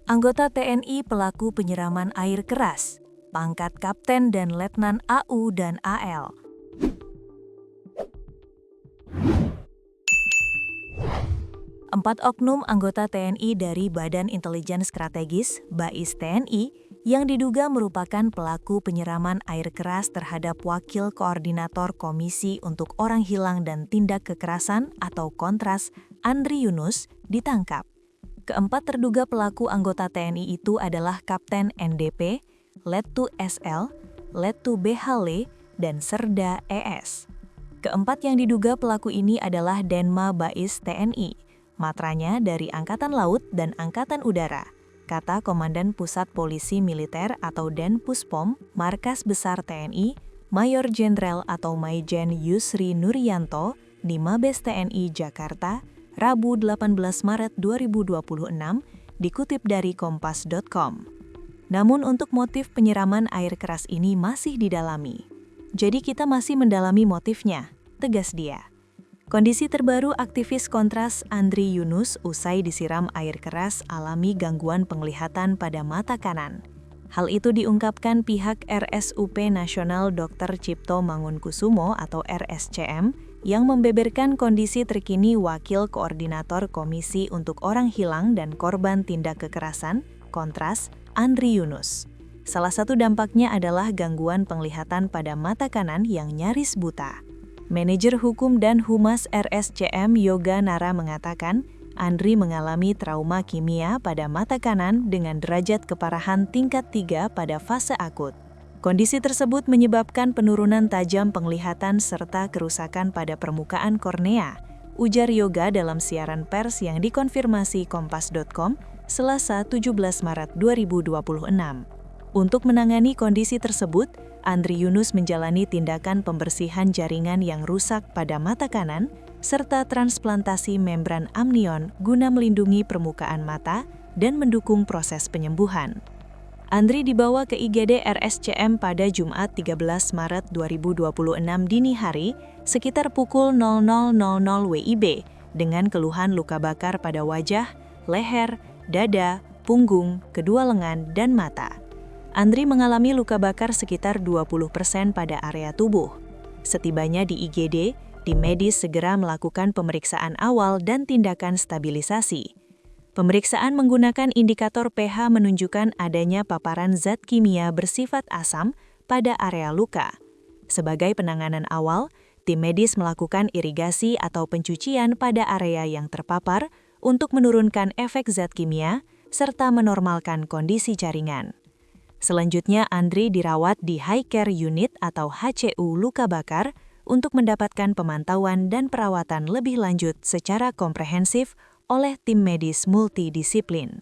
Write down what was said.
Anggota TNI pelaku penyiraman air keras, pangkat Kapten dan Letnan AU dan AL. Empat oknum anggota TNI dari Badan Intelijen Strategis (BAIS) TNI yang diduga merupakan pelaku penyiraman air keras terhadap Wakil Koordinator Komisi untuk Orang Hilang dan Tindak Kekerasan atau Kontras, Andri Yunus, ditangkap. Keempat terduga pelaku anggota TNI itu adalah Kapten NDP, Lettu SL, Lettu BHL, dan Serda ES. Keempat yang diduga pelaku ini adalah Denma BAIS TNI, matranya dari Angkatan Laut dan Angkatan Udara, kata Komandan Pusat Polisi Militer atau Denpuspom, Markas Besar TNI, Mayor Jenderal atau Maijen Yusri Nurianto di Mabes TNI Jakarta, Rabu 18 Maret 2026, dikutip dari kompas.com. Namun untuk motif penyiraman air keras ini masih didalami. Jadi kita masih mendalami motifnya, tegas dia. Kondisi terbaru aktivis Kontras Andri Yunus usai disiram air keras alami gangguan penglihatan pada mata kanan. Hal itu diungkapkan pihak RSUP Nasional Dr. Cipto Mangunkusumo atau RSCM yang membeberkan kondisi terkini Wakil Koordinator Komisi untuk Orang Hilang dan Korban Tindak Kekerasan, Kontras, Andri Yunus. Salah satu dampaknya adalah gangguan penglihatan pada mata kanan yang nyaris buta. Manajer Hukum dan Humas RSCM Yoga Nara mengatakan, Andri mengalami trauma kimia pada mata kanan dengan derajat keparahan tingkat 3 pada fase akut. Kondisi tersebut menyebabkan penurunan tajam penglihatan serta kerusakan pada permukaan kornea, ujar Yoga dalam siaran pers yang dikonfirmasi kompas.com Selasa 17 Maret 2026. Untuk menangani kondisi tersebut, Andri Yunus menjalani tindakan pembersihan jaringan yang rusak pada mata kanan, serta transplantasi membran amnion guna melindungi permukaan mata dan mendukung proses penyembuhan. Andri dibawa ke IGD RSCM pada Jumat 13 Maret 2026 dini hari sekitar pukul 00.00 WIB dengan keluhan luka bakar pada wajah, leher, dada, punggung, kedua lengan, dan mata. Andri mengalami luka bakar sekitar 20% pada area tubuh. Setibanya di IGD, tim medis segera melakukan pemeriksaan awal dan tindakan stabilisasi. Pemeriksaan menggunakan indikator pH menunjukkan adanya paparan zat kimia bersifat asam pada area luka. Sebagai penanganan awal, tim medis melakukan irigasi atau pencucian pada area yang terpapar untuk menurunkan efek zat kimia serta menormalkan kondisi jaringan. Selanjutnya, Andri dirawat di High Care Unit atau HCU luka bakar untuk mendapatkan pemantauan dan perawatan lebih lanjut secara komprehensif oleh tim medis multidisiplin.